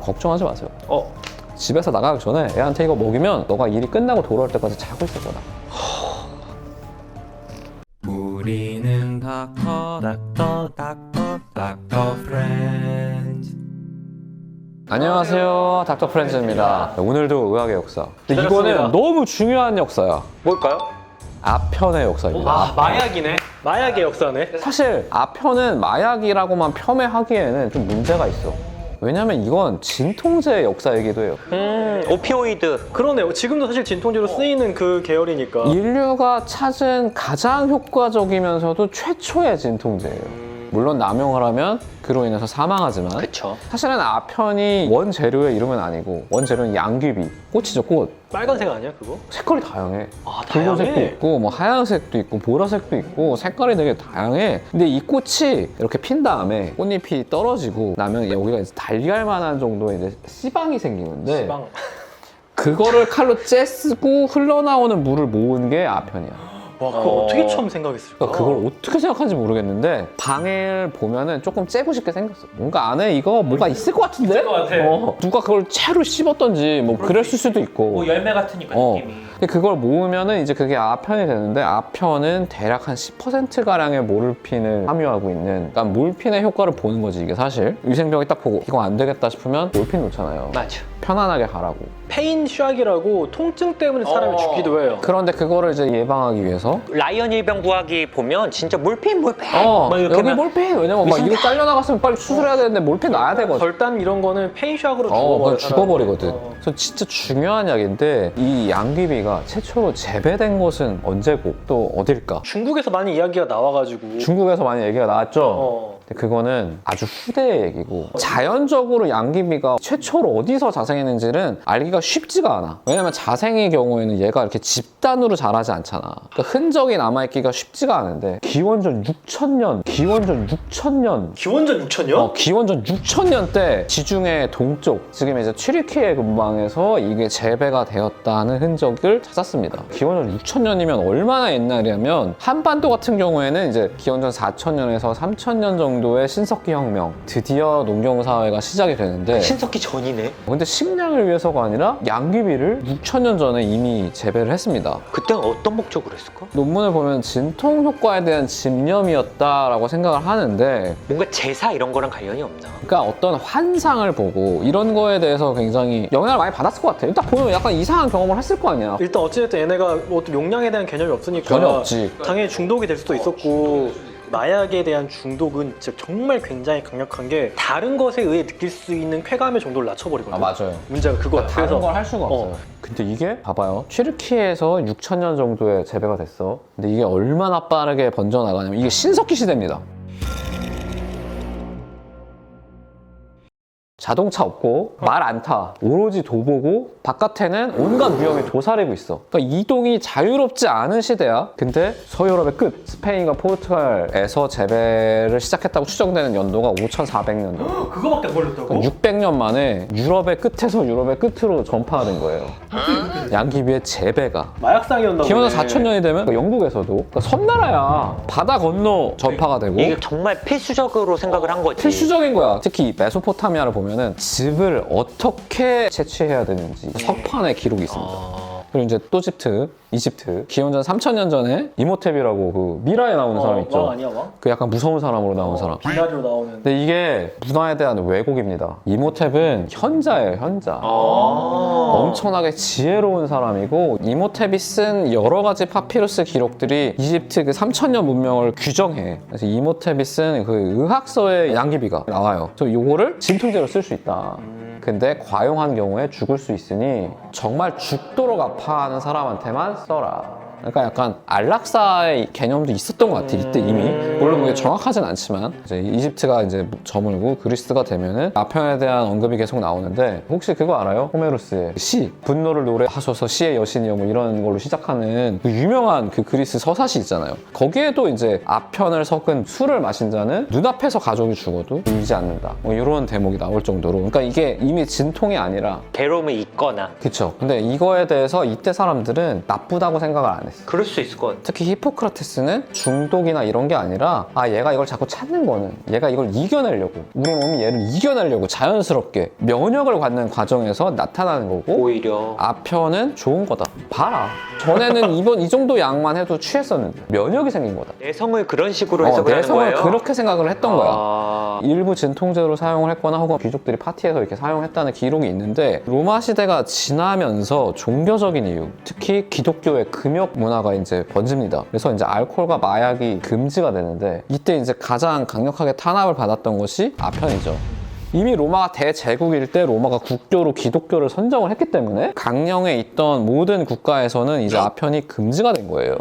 걱정하지 마세요. 집에서 나가기 전에 애한테 이거 먹이면 너가 일이 끝나고 돌아올 때까지 자고 있을 거다. 우리는 닥터 프렌즈. 안녕하세요, 닥터 프렌즈입니다. 오늘도 의학의 역사. 근데 기다렸습니다. 이거는 너무 중요한 역사야. 뭘까요? 아편의 역사입니다. 아, 마약이네. 마약의 역사네. 사실 아편은 마약이라고만 폄훼하기에는 좀 문제가 있어. 왜냐면 이건 진통제의 역사이기도 해요. 오피오이드. 그러네요. 지금도 사실 진통제로 쓰이는 그 계열이니까. 인류가 찾은 가장 효과적이면서도 최초의 진통제예요. 물론 남용을 하면 그로 인해서 사망하지만 그쵸. 사실은 아편이 원재료의 이름은 아니고 원재료는 양귀비, 꽃이죠, 꽃. 빨간색 아니야 그거? 색깔이 다양해. 아, 붉은색도 다양해? 있고 뭐 하얀색도 있고 보라색도 있고 색깔이 되게 다양해. 근데 이 꽃이 이렇게 핀 다음에 꽃잎이 떨어지고 나면 여기가 이제 달걀만한 정도의 이제 씨방이 생기는데 지방. 그거를 칼로 째쓰고 흘러나오는 물을 모은 게 아편이야. 와, 그거 어떻게 처음 생각했을까? 그러니까 그걸 어떻게 생각하는지 모르겠는데 방을 보면은 조금 째고 싶게 생겼어. 뭔가 안에 이거 뭐가 있을 것 같은데? 있을 것 같아. 누가 그걸 채로 씹었던지 뭐 그랬을 수도 있고. 뭐 열매 같으니까 느낌이. 근데 그걸 모으면은 이제 그게 아편이 되는데 아편은 대략 한 10%가량의 모르핀을 함유하고 있는, 그러니까 몰핀의 효과를 보는 거지 이게 사실. 위생병이 딱 보고 이거 안 되겠다 싶으면 몰핀 놓잖아요. 맞아. 편안하게 가라고. 페인 샥이라고 통증 때문에 사람이 죽기도 해요. 그런데 그거를 이제 예방하기 위해서 라이언 일병 구하기 보면 진짜 몰핀 막 이렇게 여기 막 몰핀! 왜냐면 막 이거 잘려나갔으면 빨리 수술해야 되는데 몰핀 놔야 되거든. 절단 이런 거는 페인 샥으로 죽어버려. 그거 죽어버리거든. 사람이. 그래서 진짜 중요한 약인데 이 양귀비가 최초로 재배된 곳은 언제고 또 어딜까? 중국에서 많이 이야기가 나와가지고. 중국에서 많이 얘기가 나왔죠? 어. 근데 그거는 아주 후대의 얘기고 자연적으로 양귀비가 최초로 어디서 자생했는지는 알기가 쉽지가 않아. 왜냐면 자생의 경우에는 얘가 이렇게 집단으로 자라지 않잖아. 그러니까 흔적이 남아있기가 쉽지가 않은데 기원전 6,000년 기원전 6천년? 기원전 6,000년 때 지중해 동쪽, 지금 이제 튀르키예 근방에서 이게 재배가 되었다는 흔적을 찾았습니다. 기원전 6,000년이면 얼마나 옛날이냐면 한반도 같은 경우에는 이제 기원전 4,000년에서 3,000년 정도의 신석기 혁명, 드디어 농경사회가 시작이 되는데 신석기 전이네. 근데 식량을 위해서가 아니라 양귀비를 6,000년 전에 이미 재배를 했습니다. 그때는 어떤 목적으로 했을까? 논문을 보면 진통 효과에 대한 집념이었다라고 생각을 하는데 뭔가 제사 이런 거랑 관련이 없나? 그러니까 어떤 환상을 보고 이런 거에 대해서 굉장히 영향을 많이 받았을 것 같아요. 딱 보면 약간 이상한 경험을 했을 거 아니야. 일단 어찌됐든 얘네가 뭐 어떤 용량에 대한 개념이 없으니까 전혀 없지. 당연히 중독이 될 수도 있었고, 마약에 대한 중독은 진짜 정말 굉장히 강력한 게 다른 것에 의해 느낄 수 있는 쾌감의 정도를 낮춰버리거든요. 맞아요. 문제가 그거야. 다른 걸 할 수가 없어요. 근데 이게 봐봐요. 튀르키예에서 6,000년 정도에 재배가 됐어. 근데 이게 얼마나 빠르게 번져나가냐면 이게 신석기 시대입니다. 자동차 없고 말 안 타. 오로지 도보고 바깥에는 온갖 위험이 도사리고 있어. 그러니까 이동이 자유롭지 않은 시대야. 근데 서유럽의 끝, 스페인과 포르투갈에서 재배를 시작했다고 추정되는 연도가 5,400년도. 그거밖에 안 걸렸다고? 600년 만에 유럽의 끝에서 유럽의 끝으로 전파가 된 거예요. 양귀비의 재배가. 마약상이었나 보네. 기원전 4,000년이 되면 영국에서도, 그러니까 섬나라야. 바다 건너 전파가 되고 이게 정말 필수적으로 생각을 한 거지. 필수적인 거야. 특히 메소포타미아를 보면은 즙을 어떻게 채취해야 되는지 석판에 기록이 있습니다. 그리고 이제 또 이집트. 기원전 3,000년 전에 이모텝이라고 그 미라에 나오는 사람 있죠. 왕 아니야 왕? 그 약간 무서운 사람으로 나온 사람. 비나리로 나오는. 근데 이게 문화에 대한 왜곡입니다. 이모텝은 현자예요, 현자. 엄청나게 지혜로운 사람이고 이모텝이 쓴 여러 가지 파피루스 기록들이 이집트 그 3,000년 문명을 규정해. 그래서 이모텝이 쓴 그 의학서에 양귀비가 나와요. 그래서 요거를 진통제로 쓸 수 있다. 근데 과용한 경우에 죽을 수 있으니 정말 죽도록 아파하는 사람한테만 써라. 그러니까 약간 안락사의 개념도 있었던 것 같아 이때 이미. 물론 그게 정확하진 않지만 이제 이집트가 이제 저물고 그리스가 되면은 아편에 대한 언급이 계속 나오는데 혹시 그거 알아요? 호메로스의 시 분노를 노래하셔서 시의 여신이여 뭐 이런 걸로 시작하는 그 유명한 그 그리스 서사시 있잖아요. 거기에도 이제 아편을 섞은 술을 마신 자는 눈앞에서 가족이 죽어도 울지 않는다 뭐 이런 대목이 나올 정도로. 그러니까 이게 이미 진통이 아니라 괴로움이 있거나. 그쵸. 근데 이거에 대해서 이때 사람들은 나쁘다고 생각을 안 해. 했어. 그럴 수 있을 것 같아. 특히 히포크라테스는 중독이나 이런 게 아니라 얘가 이걸 자꾸 찾는 거는 얘가 이걸 이겨내려고 우리 몸이 얘를 이겨내려고 자연스럽게 면역을 갖는 과정에서 나타나는 거고 오히려 아편은 좋은 거다. 봐라. 전에는 이 정도 양만 해도 취했었는데 면역이 생긴 거다. 내성을 그런 식으로 해석을 하는 내성을 거예요? 그렇게 생각을 했던 거야. 아... 일부 진통제로 사용을 했거나 혹은 귀족들이 파티에서 이렇게 사용했다는 기록이 있는데 로마 시대가 지나면서 종교적인 이유, 특히 기독교의 금욕 문화가 이제 번집니다. 그래서 이제 알코올과 마약이 금지가 되는데 이때 이제 가장 강력하게 탄압을 받았던 것이 아편이죠. 이미 로마가 대제국일 때 로마가 국교로 기독교를 선정을 했기 때문에 강령에 있던 모든 국가에서는 이제 아편이 금지가 된 거예요.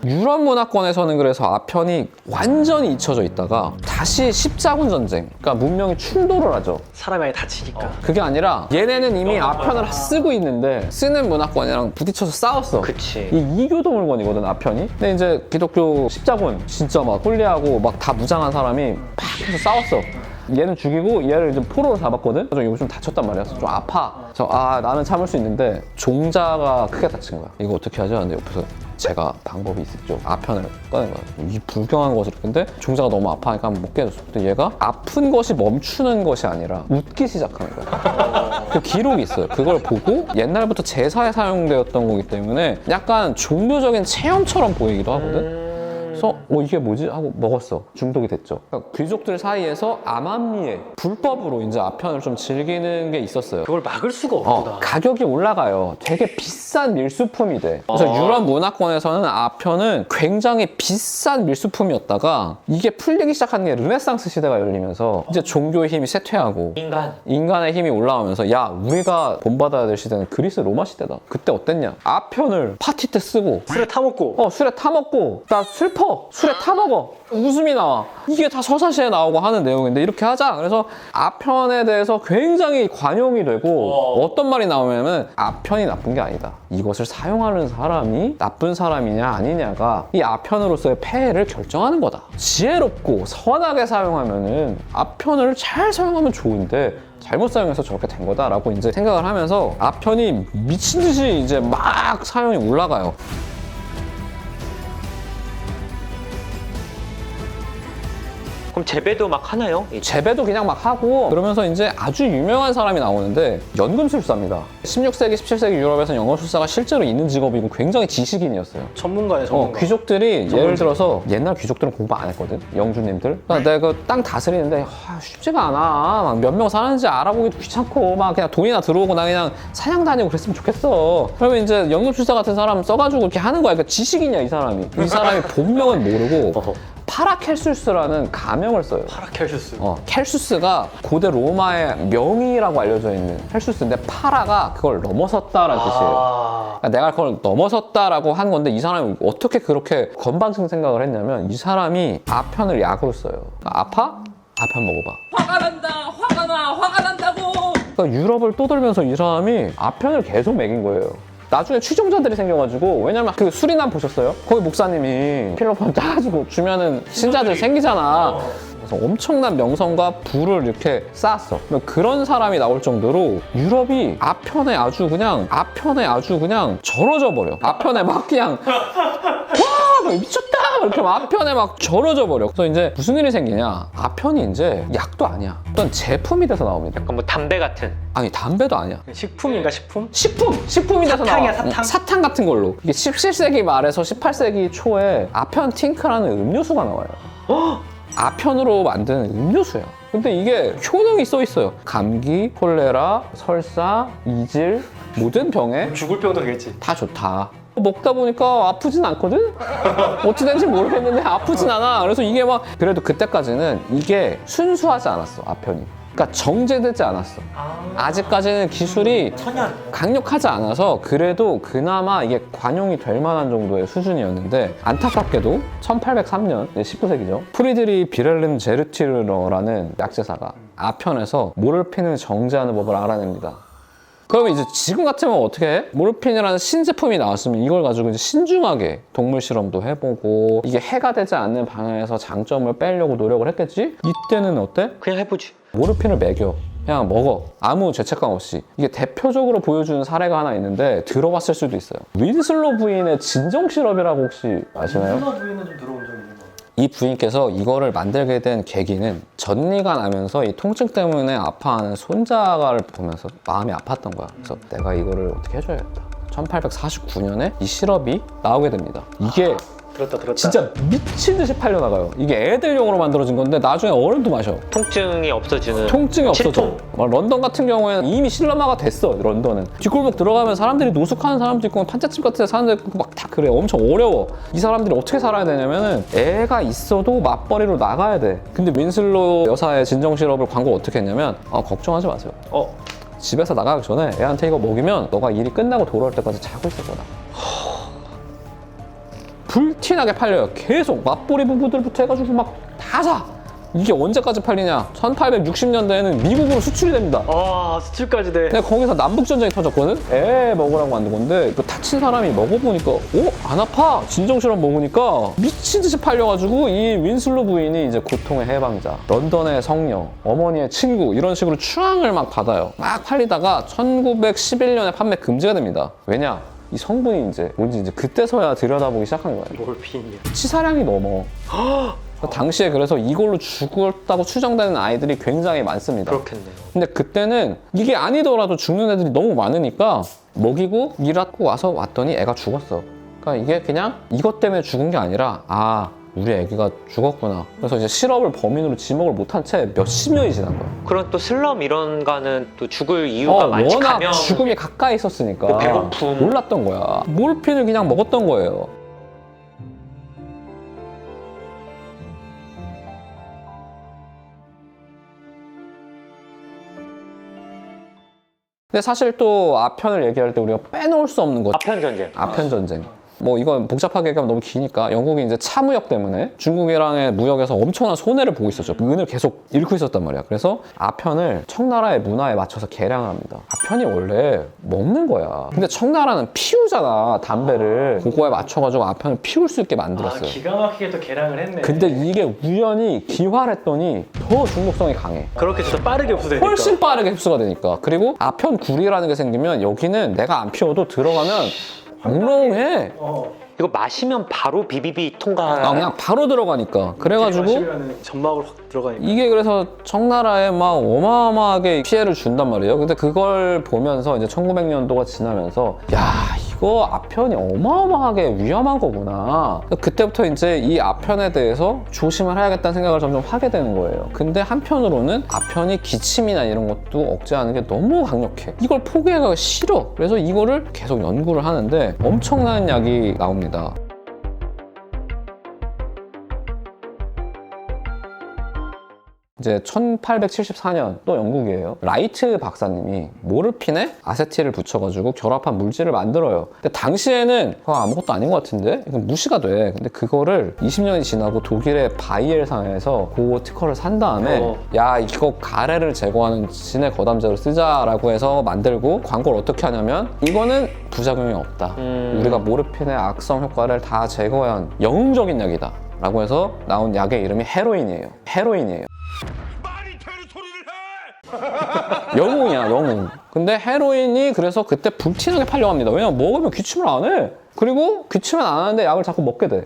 유럽 문화권에서는 그래서 아편이 완전히 잊혀져 있다가 다시 십자군 전쟁, 그러니까 문명이 충돌을 하죠. 사람이 많이 다치니까. 그게 아니라 얘네는 이미 아편을 쓰고 있는데 쓰는 문화권이랑 부딪혀서 싸웠어. 그치. 이 이교도 물건이거든 아편이. 근데 이제 기독교 십자군 진짜 막 홀리하고 막 다 무장한 사람이 팍 해서 싸웠어. 얘는 죽이고 얘를 이제 포로로 잡았거든. 그래서 이거 좀 다쳤단 말이야. 좀 아파. 그래서 나는 참을 수 있는데 종자가 크게 다친 거야. 이거 어떻게 하지? 하는데 옆에서 제가 방법이 있었죠. 아편을 꺼낸 거야. 이 불경한 것을. 근데 종자가 너무 아파하니까 못 깨졌어. 근데 얘가 아픈 것이 멈추는 것이 아니라 웃기 시작하는 거야. 그 기록이 있어요. 그걸 보고 옛날부터 제사에 사용되었던 거기 때문에 약간 종교적인 체험처럼 보이기도 하거든. 그래서 이게 뭐지? 하고 먹었어. 중독이 됐죠. 그러니까 귀족들 사이에서 암암리에 불법으로 이제 아편을 좀 즐기는 게 있었어요. 그걸 막을 수가 없구나. 가격이 올라가요. 되게 비싼 밀수품이 돼. 그래서 유럽 문화권에서는 아편은 굉장히 비싼 밀수품이었다가 이게 풀리기 시작한 게 르네상스 시대가 열리면서 이제 종교의 힘이 쇠퇴하고 인간의 힘이 올라오면서 야, 우리가 본받아야 될 시대는 그리스 로마 시대다. 그때 어땠냐? 아편을 파티 때 쓰고 술에 타먹고. 술에 타먹고 나 슬퍼. 술에 타먹어. 웃음이 나와. 이게 다 서사시에 나오고 하는 내용인데 이렇게 하자. 그래서 아편에 대해서 굉장히 관용이 되고 어떤 말이 나오면은 아편이 나쁜 게 아니다. 이것을 사용하는 사람이 나쁜 사람이냐 아니냐가 이 아편으로서의 폐해를 결정하는 거다. 지혜롭고 선하게 사용하면은 아편을 잘 사용하면 좋은데 잘못 사용해서 저렇게 된 거다라고 이제 생각을 하면서 아편이 미친 듯이 이제 막 사용이 올라가요. 그럼 재배도 막 하나요? 재배도 그냥 막 하고 그러면서 이제 아주 유명한 사람이 나오는데 연금술사입니다. 16세기, 17세기 유럽에서는 연금술사가 실제로 있는 직업이고 굉장히 지식인이었어요. 전문가네, 전문가. 귀족들이 예를 들어서 옛날 귀족들은 공부 안 했거든. 영주님들. 그러니까 내가 그 땅 다스리는데 쉽지가 않아. 막 몇 명 사는지 알아보기도 귀찮고 막 그냥 돈이나 들어오고 나 그냥 사냥 다니고 그랬으면 좋겠어. 그러면 이제 연금술사 같은 사람 써가지고 이렇게 하는 거야. 그러니까 지식인이야 이 사람이. 이 사람이 본명은 모르고 파라켈수스라는 가명을 써요. 파라켈슈스. 켈수스가 고대 로마의 명의라고 알려져 있는 켈수스인데 파라가 그걸 넘어섰다라는 뜻이에요. 그러니까 내가 그걸 넘어섰다라고 한 건데 이 사람이 어떻게 그렇게 건방진 생각을 했냐면 이 사람이 아편을 약으로 써요. 그러니까 아파? 아편 먹어봐. 화가 난다. 화가 나. 화가 난다고. 그러니까 유럽을 떠돌면서 이 사람이 아편을 계속 먹인 거예요. 나중에 취종자들이 생겨가지고 왜냐면 그 수리남 보셨어요? 거기 목사님이 필로폰 짜가지고 주면은 신자들 생기잖아. 그래서 엄청난 명성과 부를 이렇게 쌓았어. 그런 사람이 나올 정도로 유럽이 아편에 아주 그냥 절어져 버려. 아편에 막 그냥 와 미쳤다 이렇게 막 아편에 막 절어져 버려. 그래서 이제 무슨 일이 생기냐? 아편이 이제 약도 아니야. 어떤 제품이 돼서 나옵니다. 약간 뭐 담배 같은. 아니 담배도 아니야. 식품인가, 식품? 식품이 돼서 사탕이야, 나와. 사탕? 사탕 같은 걸로. 이게 17세기 말에서 18세기 초에 아편 팅크라는 음료수가 나와요. 아편으로 만든 음료수예요. 근데 이게 효능이 써 있어요. 감기, 콜레라, 설사, 이질 모든 병에 죽을 병도 되겠지. 다 좋다. 먹다 보니까 아프진 않거든? 어찌 된지 모르겠는데 아프진 않아. 그래서 이게 막 그래도 그때까지는 이게 순수하지 않았어, 아편이. 그러니까 정제되지 않았어. 아직까지는 기술이 강력하지 않아서 그래도 그나마 이게 관용이 될 만한 정도의 수준이었는데 안타깝게도 1803년, 19세기죠. 프리드리 비렐름 제르티르너라는 약제사가 아편에서 모르핀을 정제하는 법을 알아냅니다. 그러면 이제 지금 같으면 어떻게 해? 모르핀이라는 신제품이 나왔으면 이걸 가지고 이제 신중하게 동물 실험도 해보고 이게 해가 되지 않는 방향에서 장점을 빼려고 노력을 했겠지? 이때는 어때? 그냥 해보지. 모르핀을 먹여. 그냥 먹어. 아무 죄책감 없이. 이게 대표적으로 보여주는 사례가 하나 있는데 들어봤을 수도 있어요. 윈슬로 부인의 진정 시럽이라고 혹시 아시나요? 윈슬로 부인은 좀 들어본 적이 있는 것 같아요. 이 부인께서 이거를 만들게 된 계기는 전이가 나면서 이 통증 때문에 아파하는 손자를 보면서 마음이 아팠던 거야. 그래서 내가 이거를 어떻게 해줘야겠다. 1849년에 이 시럽이 나오게 됩니다. 이게 들었다. 진짜 미친 듯이 팔려나가요. 이게 애들용으로 만들어진 건데 나중에 어른도 마셔. 통증이 없어지는 통증이 없어져. 치통. 막 런던 같은 경우에는 이미 실러마가 됐어. 런던은 뒷골목 들어가면 사람들이 노숙하는 사람도 있고 판잣집 같은 데 사는 데 있고 막 다 그래. 엄청 어려워. 이 사람들이 어떻게 살아야 되냐면은 애가 있어도 맞벌이로 나가야 돼. 근데 윈슬로 여사의 진정 시럽을 광고 어떻게 했냐면 걱정하지 마세요. 집에서 나가기 전에 애한테 이거 먹이면 너가 일이 끝나고 돌아올 때까지 자고 있을 거다. 불티나게 팔려요. 계속 맞벌이 부부들부터 해가지고 막 다 사. 이게 언제까지 팔리냐? 1860년대에는 미국으로 수출이 됩니다. 수출까지 돼. 근데 거기서 남북전쟁이 터졌거든? 애 먹으라고 만든 건데 그 다친 사람이 먹어보니까 안 아파? 진정시럽 먹으니까 미친 듯이 팔려가지고 이 윈슬로 부인이 이제 고통의 해방자, 런던의 성녀, 어머니의 친구 이런 식으로 추앙을 막 받아요. 막 팔리다가 1911년에 판매 금지가 됩니다. 왜냐? 이 성분이 이제 뭔지 이제 그때서야 들여다보기 시작한 거예요. 몰핀이야. 치사량이 넘어. 당시에 그래서 이걸로 죽었다고 추정되는 아이들이 굉장히 많습니다. 그렇겠네요. 근데 그때는 이게 아니더라도 죽는 애들이 너무 많으니까 먹이고 일하고 와서 왔더니 애가 죽었어. 그러니까 이게 그냥 이것 때문에 죽은 게 아니라 우리 애기가 죽었구나. 그래서 이제 시럽을 범인으로 지목을 못한 채 몇십 년이 지난 거야. 그런 또 슬럼 이런 거는 또 죽을 이유가 많지. 워낙 가면 죽음이 가까이 있었으니까 뭐 배고픔. 몰랐던 거야. 몰핀을 그냥 먹었던 거예요. 근데 사실 또 아편을 얘기할 때 우리가 빼놓을 수 없는 것 아편 전쟁. 아편 전쟁. 뭐 이건 복잡하게 얘기하면 너무 기니까 영국이 이제 차 무역 때문에 중국이랑의 무역에서 엄청난 손해를 보고 있었죠. 은을 계속 잃고 있었단 말이야. 그래서 아편을 청나라의 문화에 맞춰서 개량을 합니다. 아편이 원래 먹는 거야. 근데 청나라는 피우잖아, 담배를. 그거에 맞춰가지고 아편을 피울 수 있게 만들었어요. 기가 막히게 또 개량을 했네. 근데 이게 우연히 기화했더니 더 중독성이 강해. 그렇게 진짜 빠르게 흡수되니까. 훨씬 빠르게 흡수가 되니까. 그리고 아편굴이라는 게 생기면 여기는 내가 안 피워도 들어가면 몽롱해. 이거 마시면 바로 비비비 통과. 그냥 바로 들어가니까. 그래가지고 마시면은 점막으로 확 들어가니까. 이게 그래서 청나라에 막 어마어마하게 피해를 준단 말이에요. 근데 그걸 보면서 이제 1900년도가 지나면서 이거 아편이 어마어마하게 위험한 거구나. 그때부터 이제 이 아편에 대해서 조심을 해야겠다는 생각을 점점 하게 되는 거예요. 근데 한편으로는 아편이 기침이나 이런 것도 억제하는 게 너무 강력해. 이걸 포기하기가 싫어. 그래서 이거를 계속 연구를 하는데 엄청난 약이 나옵니다. 이제 1874년 또 영국이에요. 라이트 박사님이 모르핀에 아세틸을 붙여가지고 결합한 물질을 만들어요. 근데 당시에는 아무것도 아닌 것 같은데 이건 무시가 돼. 근데 그거를 20년이 지나고 독일의 바이엘상에서 그 특허를 산 다음에 이거 가래를 제거하는 진해 거담제로 쓰자라고 해서 만들고 광고를 어떻게 하냐면 이거는 부작용이 없다. 우리가 모르핀의 악성 효과를 다 제거한 영웅적인 약이다. 라고 해서 나온 약의 이름이 헤로인이에요. 영웅이야, 영웅. 근데 헤로인이 그래서 그때 불티나게 팔려갑니다. 왜냐면 먹으면 기침을 안 해. 그리고 기침은 안 하는데 약을 자꾸 먹게 돼.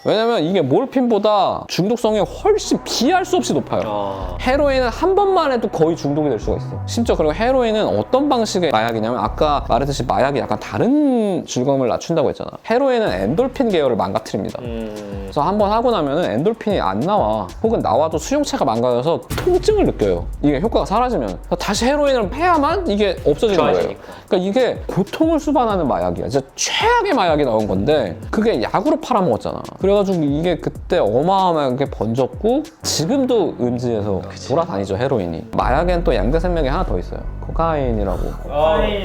왜냐면 이게 몰핀보다 중독성이 훨씬 비할 수 없이 높아요. 헤로인은 한 번만 해도 거의 중독이 될 수가 있어. 심지어 그리고 헤로인은 어떤 방식의 마약이냐면 아까 말했듯이 마약이 약간 다른 즐거움을 낮춘다고 했잖아. 헤로인은 엔돌핀 계열을 망가뜨립니다. 그래서 한 번 하고 나면은 엔돌핀이 안 나와. 혹은 나와도 수용체가 망가져서 통증을 느껴요. 이게 효과가 사라지면. 그래서 다시 헤로인을 해야만 이게 없어지는 거예요. 그러니까 이게 고통을 수반하는 마약이야. 진짜 최악의 마약이 나온 건데 그게 약으로 팔아먹었잖아. 그래가지고 이게 그때 어마어마하게 번졌고 지금도 음지에서 돌아다니죠, 헤로인이. 마약엔 또 양대산맥이 하나 더 있어요. 코카인이라고.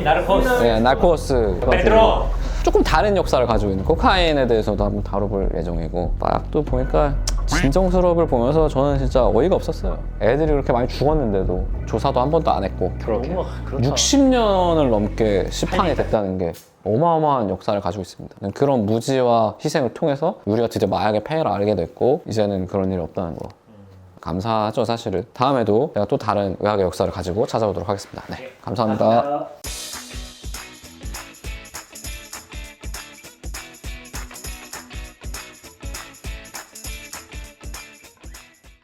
나르코스. 네, 나르코스. 베드로. 조금 다른 역사를 가지고 있는 코카인에 대해서도 한번 다뤄볼 예정이고 마약도 보니까 진정스럽을 보면서 저는 진짜 어이가 없었어요. 애들이 그렇게 많이 죽었는데도 조사도 한 번도 안 했고 그렇게. 60년을 넘게 시판이 됐다는 게 어마어마한 역사를 가지고 있습니다. 그런 무지와 희생을 통해서 우리가 드디어 마약의 폐해를 알게 됐고 이제는 그런 일이 없다는 거. 감사하죠 사실은. 다음에도 제가 또 다른 의학의 역사를 가지고 찾아오도록 하겠습니다. 네, 감사합니다.